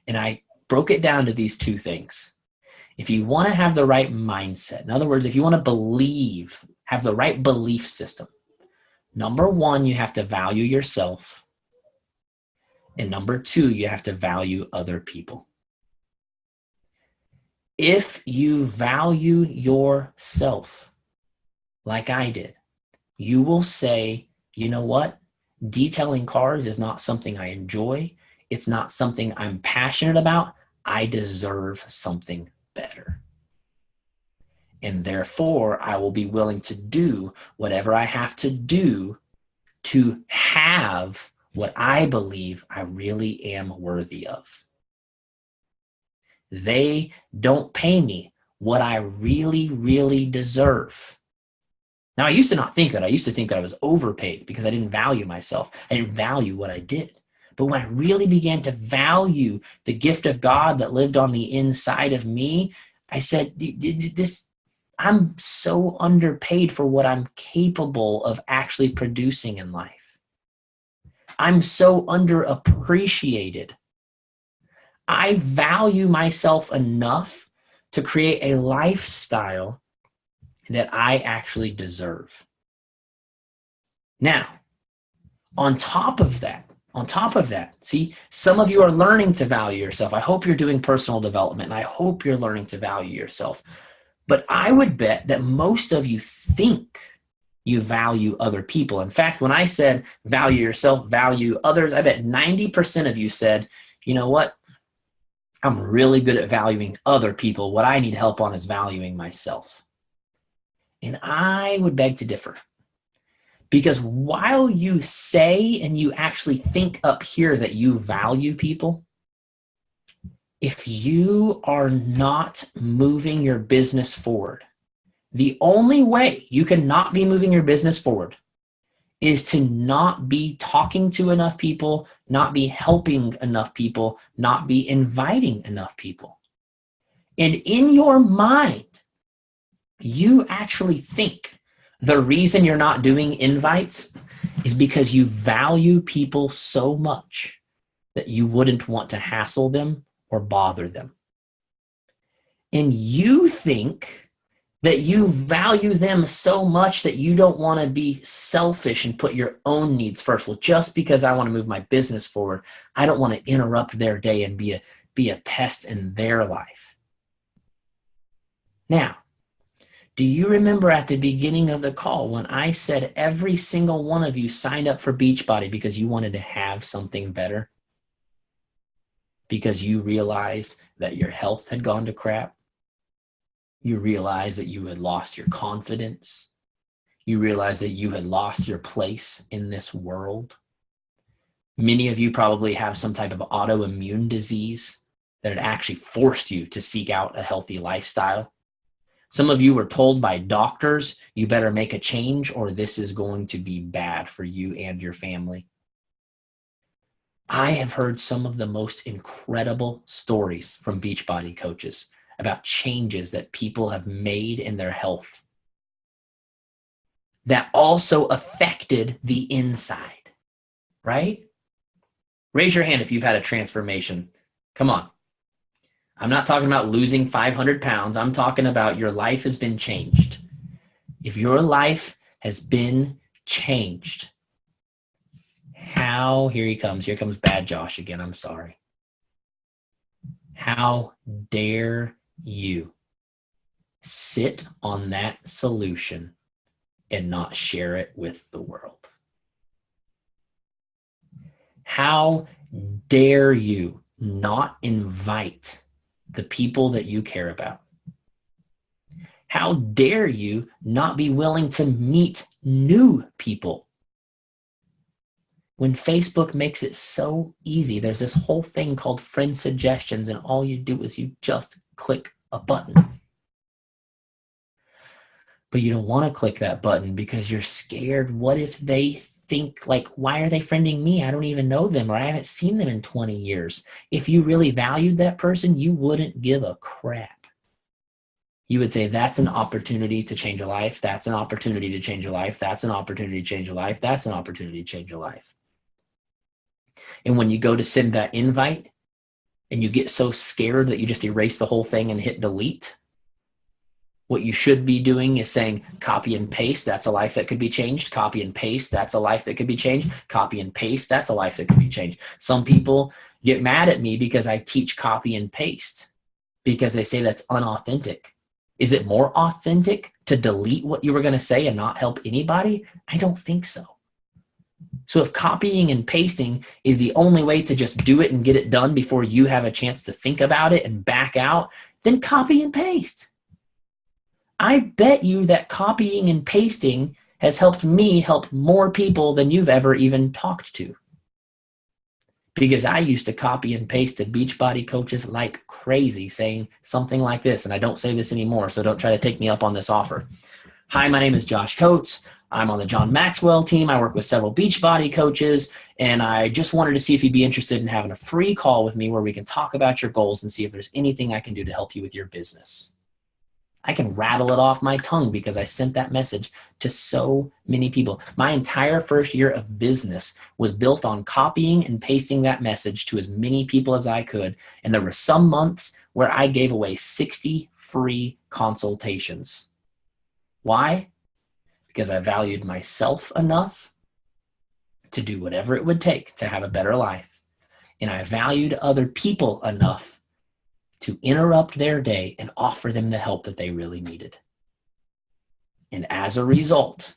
And I broke it down to these 2 things. If you want to have the right mindset, in other words, if you want to believe, have the right belief system, number one, you have to value yourself. And number two, you have to value other people. If you value yourself, like I did, you will say, you know what? Detailing cars is not something I enjoy. It's not something I'm passionate about. I deserve something better. And therefore, I will be willing to do whatever I have to do to have what I believe I really am worthy of. They don't pay me what I really, really deserve. Now, I used to not think that. I used to think that I was overpaid because I didn't value myself. I didn't value what I did. But when I really began to value the gift of God that lived on the inside of me, I said, I'm so underpaid for what I'm capable of actually producing in life. I'm so underappreciated. I value myself enough to create a lifestyle that I actually deserve. Now, on top of that, see, some of you are learning to value yourself. I hope you're doing personal development, and I hope you're learning to value yourself. But I would bet that most of you think you value other people. In fact, when I said value yourself, value others, I bet 90% of you said, you know what? I'm really good at valuing other people. What I need help on is valuing myself. And I would beg to differ. Because while you say and you actually think up here that you value people, if you are not moving your business forward, the only way you can not be moving your business forward is to not be talking to enough people, not be helping enough people, not be inviting enough people. And in your mind, you actually think the reason you're not doing invites is because you value people so much that you wouldn't want to hassle them or bother them. And you think that you value them so much that you don't want to be selfish and put your own needs first. Well, just because I want to move my business forward, I don't want to interrupt their day and be a pest in their life. Now, do you remember at the beginning of the call when I said every single one of you signed up for Beachbody because you wanted to have something better? Because you realized that your health had gone to crap? You realized that you had lost your confidence. You realized that you had lost your place in this world. Many of you probably have some type of autoimmune disease that had actually forced you to seek out a healthy lifestyle. Some of you were told by doctors, you better make a change or this is going to be bad for you and your family. I have heard some of the most incredible stories from Beachbody coaches about changes that people have made in their health that also affected the inside, right? Raise your hand if you've had a transformation. Come on. I'm not talking about losing 500 pounds. I'm talking about your life has been changed. If your life has been changed, here comes bad Josh again. I'm sorry. How dare you sit on that solution and not share it with the world? How dare you not invite the people that you care about? How dare you not be willing to meet new people? When Facebook makes it so easy, there's this whole thing called friend suggestions, and all you do is you just click a button. But you don't want to click that button because you're scared. What if they think, like, why are they friending me? I don't even know them, or I haven't seen them in 20 years. If you really valued that person, you wouldn't give a crap. You would say, that's an opportunity to change a life. That's an opportunity to change a life. That's an opportunity to change a life. That's an opportunity to change a life. And when you go to send that invite and you get so scared that you just erase the whole thing and hit delete. What you should be doing is saying copy and paste, that's a life that could be changed. Copy and paste, that's a life that could be changed. Copy and paste, that's a life that could be changed. Some people get mad at me because I teach copy and paste because they say that's unauthentic. Is it more authentic to delete what you were going to say and not help anybody? I don't think so. So if copying and pasting is the only way to just do it and get it done before you have a chance to think about it and back out, then copy and paste. I bet you that copying and pasting has helped me help more people than you've ever even talked to. Because I used to copy and paste to Beachbody coaches like crazy, saying something like this, and I don't say this anymore, so don't try to take me up on this offer. Hi, my name is Josh Coates. I'm on the John Maxwell team. I work with several Beachbody coaches, and I just wanted to see if you'd be interested in having a free call with me where we can talk about your goals and see if there's anything I can do to help you with your business. I can rattle it off my tongue because I sent that message to so many people. My entire first year of business was built on copying and pasting that message to as many people as I could. And there were some months where I gave away 60 free consultations. Why? Because I valued myself enough to do whatever it would take to have a better life. And I valued other people enough to interrupt their day and offer them the help that they really needed. And as a result,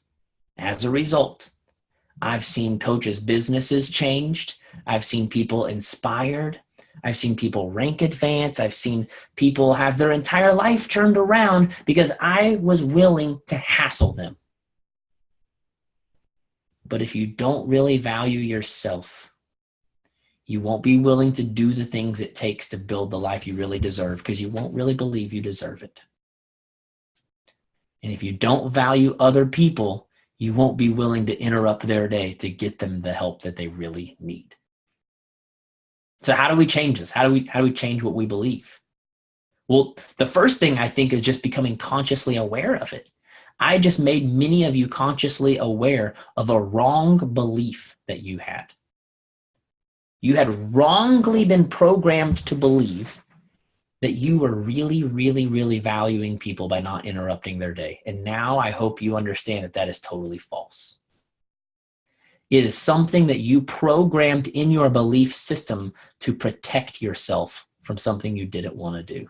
I've seen coaches' businesses changed. I've seen people inspired. I've seen people rank advance. I've seen people have their entire life turned around because I was willing to hassle them. But if you don't really value yourself, you won't be willing to do the things it takes to build the life you really deserve because you won't really believe you deserve it. And if you don't value other people, you won't be willing to interrupt their day to get them the help that they really need. So how do we change this? How do we change what we believe? Well, the first thing I think is just becoming consciously aware of it. I just made many of you consciously aware of a wrong belief that you had. You had wrongly been programmed to believe that you were really, really, really valuing people by not interrupting their day. And now I hope you understand that that is totally false. It is something that you programmed in your belief system to protect yourself from something you didn't want to do.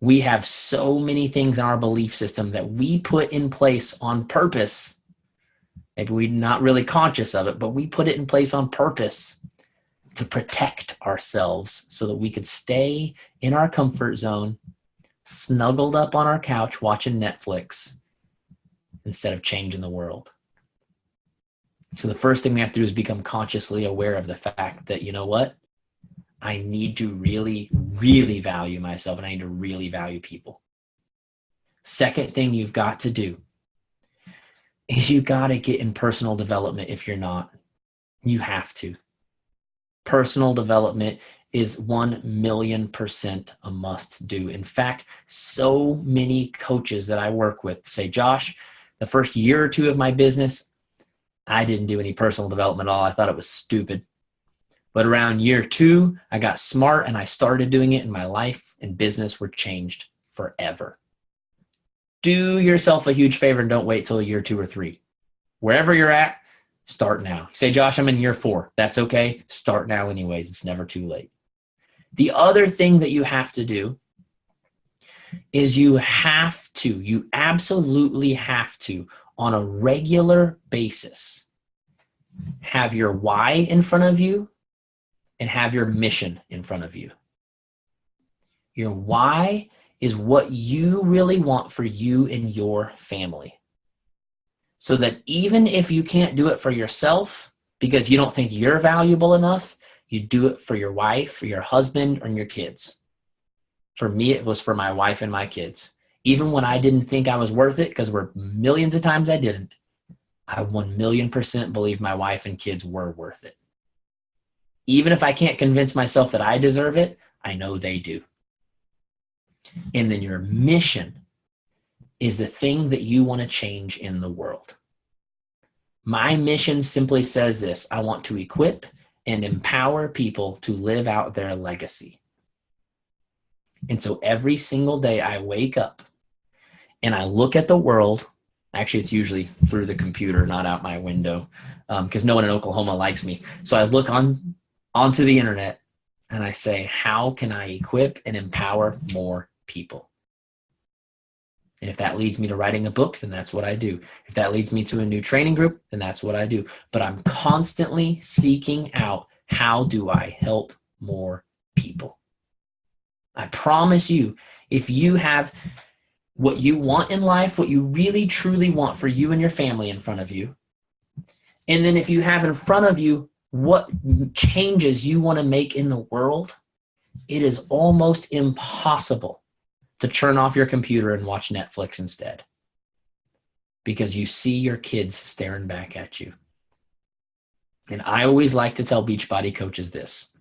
We have so many things in our belief system that we put in place on purpose. Maybe we're not really conscious of it, but we put it in place on purpose to protect ourselves so that we could stay in our comfort zone, snuggled up on our couch watching Netflix instead of changing the world. So the first thing we have to do is become consciously aware of the fact that, you know what? I need to really, really value myself, and I need to really value people. Second thing you've got to do is you got to get in personal development if you're not. You have to. Personal development is 1,000,000% a must do. In fact, so many coaches that I work with say, Josh, the first year or two of my business, I didn't do any personal development at all. I thought it was stupid. But around year 2, I got smart and I started doing it, and my life and business were changed forever. Do yourself a huge favor and don't wait till year 2 or 3. Wherever you're at, start now. You say, Josh, I'm in year 4. That's okay. Start now anyways. It's never too late. The other thing that you have to do is you absolutely have to, on a regular basis, have your why in front of you and have your mission in front of you. Your why is what you really want for you and your family. So that even if you can't do it for yourself because you don't think you're valuable enough, you do it for your wife, for your husband, or your kids. For me, it was for my wife and my kids. Even when I didn't think I was worth it, because there were millions of times I didn't, I 1,000,000% believe my wife and kids were worth it. Even if I can't convince myself that I deserve it, I know they do. And then your mission is the thing that you want to change in the world. My mission simply says this: I want to equip, and empower people to live out their legacy. And so every single day I wake up and I look at the world. Actually, it's usually through the computer, not out my window, because no one in Oklahoma likes me. So I look onto the internet and I say, how can I equip and empower more people? And if that leads me to writing a book, then that's what I do. If that leads me to a new training group, then that's what I do. But I'm constantly seeking out, how do I help more people? I promise you, if you have what you want in life, what you really truly want for you and your family in front of you, and then if you have in front of you what changes you want to make in the world, it is almost impossible to turn off your computer and watch Netflix instead, because you see your kids staring back at you. And I always like to tell Beachbody coaches this,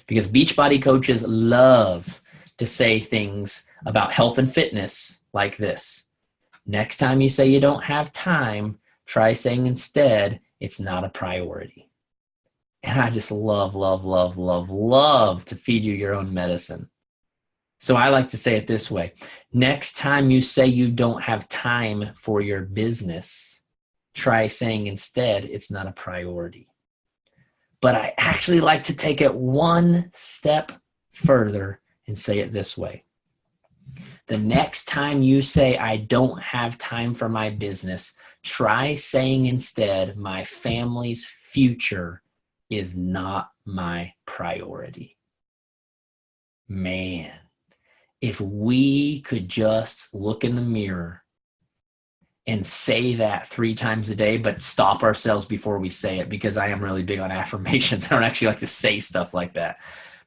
because Beachbody coaches love to say things about health and fitness like this. Next time you say you don't have time, try saying instead, it's not a priority. And I just love to feed you your own medicine. So I like to say it this way. Next time you say you don't have time for your business, try saying instead, it's not a priority. But I actually like to take it one step further and say it this way. The next time you say, I don't have time for my business, try saying instead, my family's future is not my priority. Man, if we could just look in the mirror and say that 3 times a day, but stop ourselves before we say it, because I am really big on affirmations. I don't actually like to say stuff like that.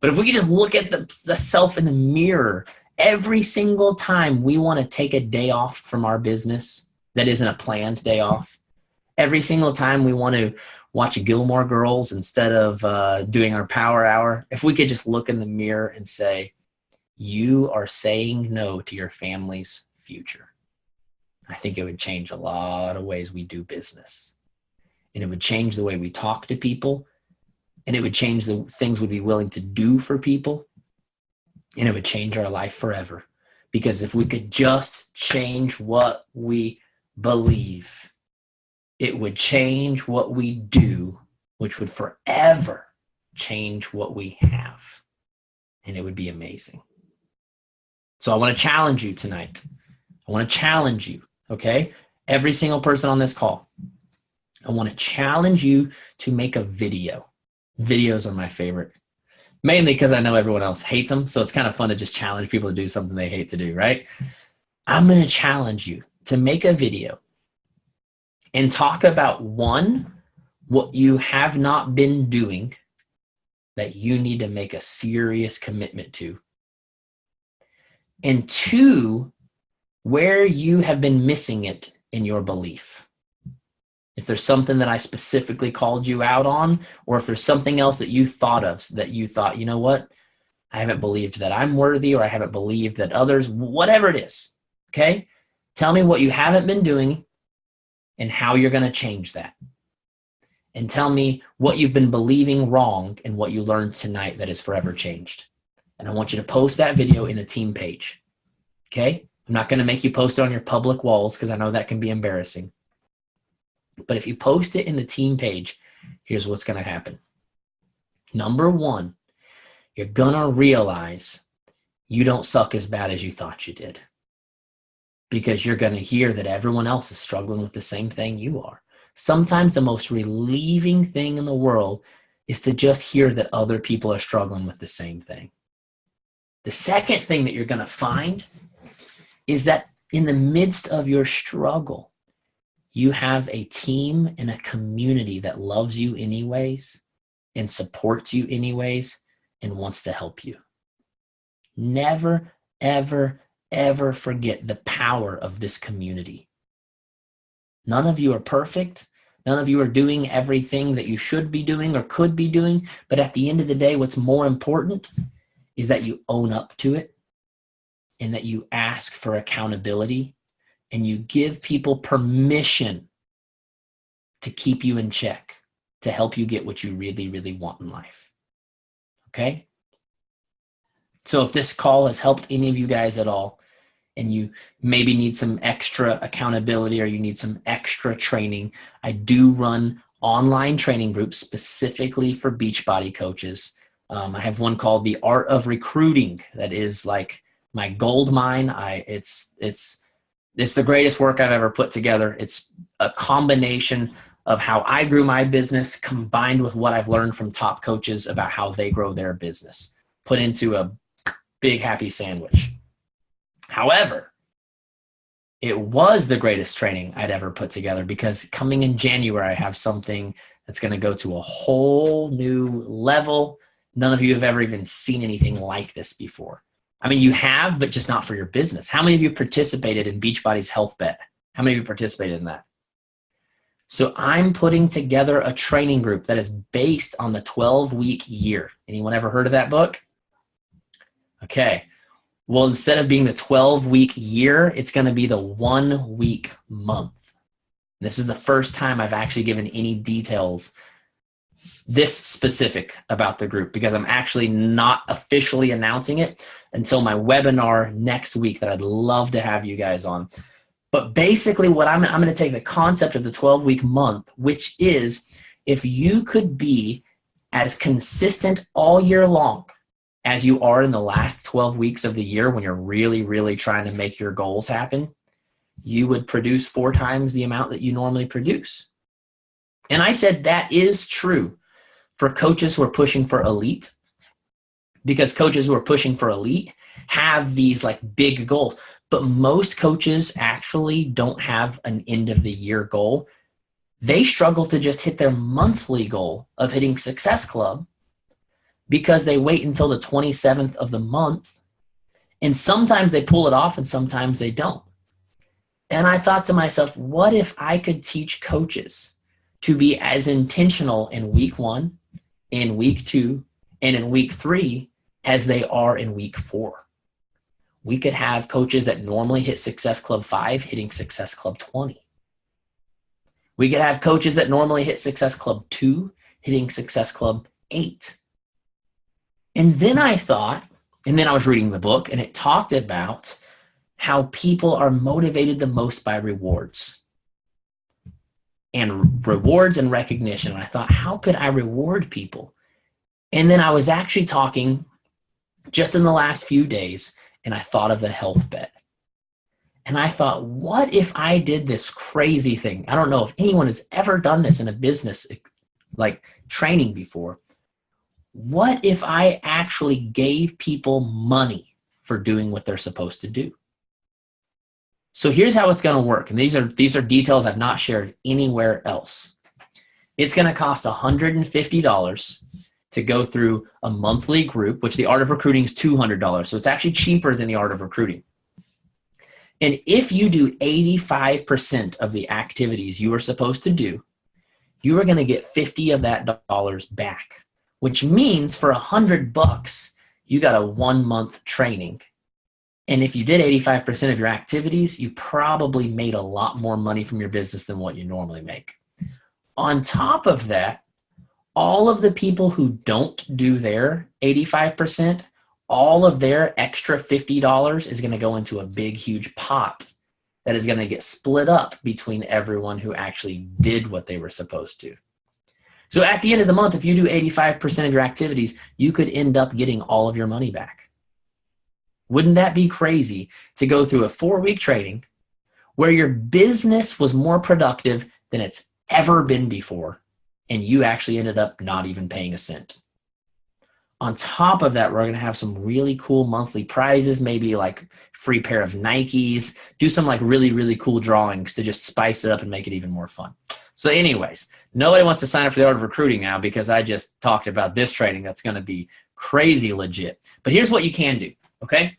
But if we could just look at the self in the mirror every single time we want to take a day off from our business that isn't a planned day off, every single time we want to watch Gilmore Girls instead of doing our power hour, if we could just look in the mirror and say, you are saying no to your family's future, I think it would change a lot of ways we do business. And it would change the way we talk to people. And it would change the things we'd be willing to do for people. And it would change our life forever. Because if we could just change what we believe, it would change what we do, which would forever change what we have. And it would be amazing. So I want to challenge you tonight. I want to challenge you, okay? Every single person on this call. I want to challenge you to make a video. Videos are my favorite, mainly because I know everyone else hates them. So it's kind of fun to just challenge people to do something they hate to do, right? I'm going to challenge you to make a video and talk about, one, what you have not been doing that you need to make a serious commitment to. And 2, where you have been missing it in your belief. If there's something that I specifically called you out on, or if there's something else that you thought of that you thought, you know what, I haven't believed that I'm worthy, or I haven't believed that others, whatever it is, okay? Tell me what you haven't been doing and how you're going to change that. And tell me what you've been believing wrong and what you learned tonight that is forever changed. And I want you to post that video in the team page, okay? I'm not going to make you post it on your public walls because I know that can be embarrassing. But if you post it in the team page, here's what's going to happen. Number 1, you're going to realize you don't suck as bad as you thought you did. Because you're going to hear that everyone else is struggling with the same thing you are. Sometimes the most relieving thing in the world is to just hear that other people are struggling with the same thing. The second thing that you're going to find is that in the midst of your struggle, you have a team and a community that loves you anyways and supports you anyways and wants to help you. Never, ever, ever forget the power of this community. None of you are perfect. None of you are doing everything that you should be doing or could be doing. But at the end of the day, what's more important is that you own up to it and that you ask for accountability and you give people permission to keep you in check. to help you get what you really, really want in life. Okay? So if this call has helped any of you guys at all, and you maybe need some extra accountability or you need some extra training, I do run online training groups specifically for Beachbody coaches. I have one called The Art of Recruiting that is like my gold mine. It's the greatest work I've ever put together. It's a combination of how I grew my business combined with what I've learned from top coaches about how they grow their business, put into a big happy sandwich. However, it was the greatest training I'd ever put together because coming in January, I have something that's going to go to a whole new level. None of you have ever even seen anything like this before. I mean, you have, but just not for your business. How many of you participated in Beachbody's Health Bet? How many of you participated in that? So I'm putting together a training group that is based on the 12-week year. Anyone ever heard of that book? Okay. Well, instead of being the 12-week year, it's going to be the 1-week month. This is the first time I've actually given any details this specific about the group because I'm actually not officially announcing it until my webinar next week that I'd love to have you guys on. But basically what I'm going to take the concept of the 12-week month, which is if you could be as consistent all year long as you are in the last 12 weeks of the year when you're really, really trying to make your goals happen, you would produce 4 times the amount that you normally produce. And I said that is true for coaches who are pushing for elite, because coaches who are pushing for elite have these like big goals. But most coaches actually don't have an end of the year goal. They struggle to just hit their monthly goal of hitting Success Club because they wait until the 27th of the month. And sometimes they pull it off and sometimes they don't. And I thought to myself, what if I could teach coaches to be as intentional in week 1, in week 2, and in week 3 as they are in week 4? We could have coaches that normally hit Success Club 5 hitting Success Club 20. We could have coaches that normally hit Success Club 2 hitting Success Club 8. And then I thought, and then I was reading the book, and it talked about how people are motivated the most by rewards. And rewards and recognition. And I thought, how could I reward people? And then I was actually talking just in the last few days, and I thought of the health bet. And I thought, what if I did this crazy thing? I don't know if anyone has ever done this in a business like training before. What if I actually gave people money for doing what they're supposed to do? So here's how it's going to work. And these are details I've not shared anywhere else. It's going to cost $150 to go through a monthly group, which the Art of Recruiting is $200. So it's actually cheaper than the Art of Recruiting. And if you do 85% of the activities you are supposed to do, you are going to get 50 of that dollars back, which means for $100, you got a 1-month training. And if you did 85% of your activities, you probably made a lot more money from your business than what you normally make. On top of that, all of the people who don't do their 85%, all of their extra $50 is going to go into a big, huge pot that is going to get split up between everyone who actually did what they were supposed to. So at the end of the month, if you do 85% of your activities, you could end up getting all of your money back. Wouldn't that be crazy to go through a 4-week training where your business was more productive than it's ever been before, and you actually ended up not even paying a cent? On top of that, we're going to have some really cool monthly prizes, maybe like free pair of Nikes, do some like really, really cool drawings to just spice it up and make it even more fun. So anyways, nobody wants to sign up for the Art of Recruiting now because I just talked about this training that's going to be crazy legit. But here's what you can do, okay?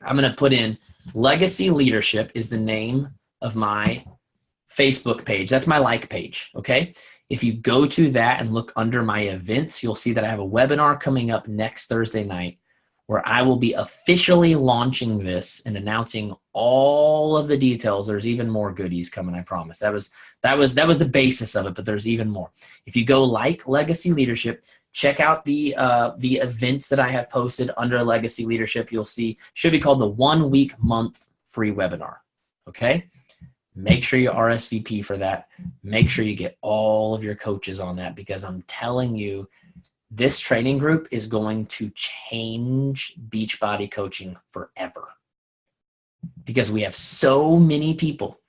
I'm going to put in Legacy Leadership is the name of my Facebook page. That's my like page, okay? If you go to that and look under my events, you'll see that I have a webinar coming up next Thursday night where I will be officially launching this and announcing all of the details. There's even more goodies coming, I promise. That was the basis of it, but there's even more. If you go like Legacy Leadership, check out the events that I have posted under Legacy Leadership. You'll see, should be called the 1 week month free webinar. Okay? Make sure you RSVP for that. Make sure you get all of your coaches on that, because I'm telling you, this training group is going to change Beachbody coaching forever, because we have so many people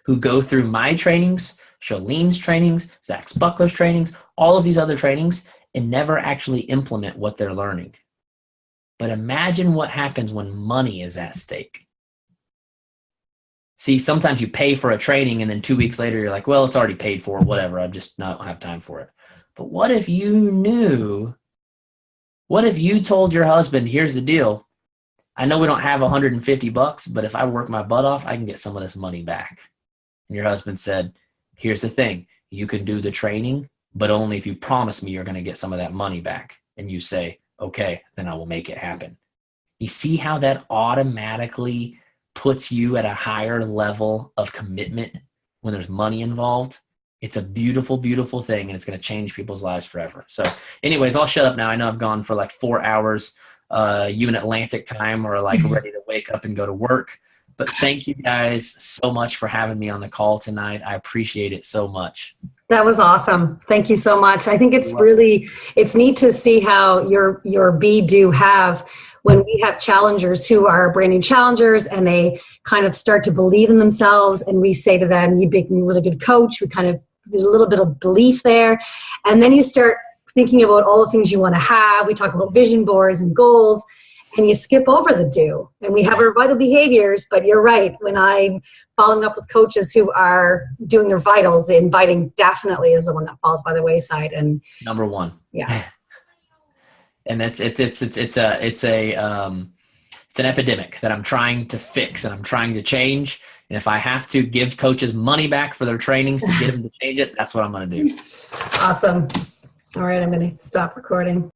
who go through my trainings, Jolene's trainings, Zach Buckler's trainings, all of these other trainings, and never actually implement what they're learning. But imagine what happens when money is at stake. See, sometimes you pay for a training and then 2 weeks later you're like, well, it's already paid for, whatever. I just don't have time for it. But what if you knew, what if you told your husband, here's the deal. I know we don't have $150, but if I work my butt off, I can get some of this money back. And your husband said, here's the thing. You can do the training, but only if you promise me you're going to get some of that money back. And you say, okay, then I will make it happen. You see how that automatically puts you at a higher level of commitment when there's money involved? It's a beautiful, beautiful thing, and it's going to change people's lives forever. So anyways, I'll shut up now. I know I've gone for like 4 hours. You in Atlantic time are like ready to wake up and go to work. But thank you guys so much for having me on the call tonight. I appreciate it so much. That was awesome. Thank you so much. I think it's it's neat to see how your be-do have when we have challengers who are brand new challengers and they kind of start to believe in themselves, and we say to them, you make me a really good coach. We kind of, there's a little bit of belief there. And then you start thinking about all the things you want to have. We talk about vision boards and goals, and you skip over the do. And we have our vital behaviors, but you're right. When I'm following up with coaches who are doing their vitals, the inviting definitely is the one that falls by the wayside. And number one. Yeah. And it's an epidemic that I'm trying to fix and I'm trying to change. And if I have to give coaches money back for their trainings to get them to change it, that's what I'm going to do. Awesome. All right. I'm going to stop recording.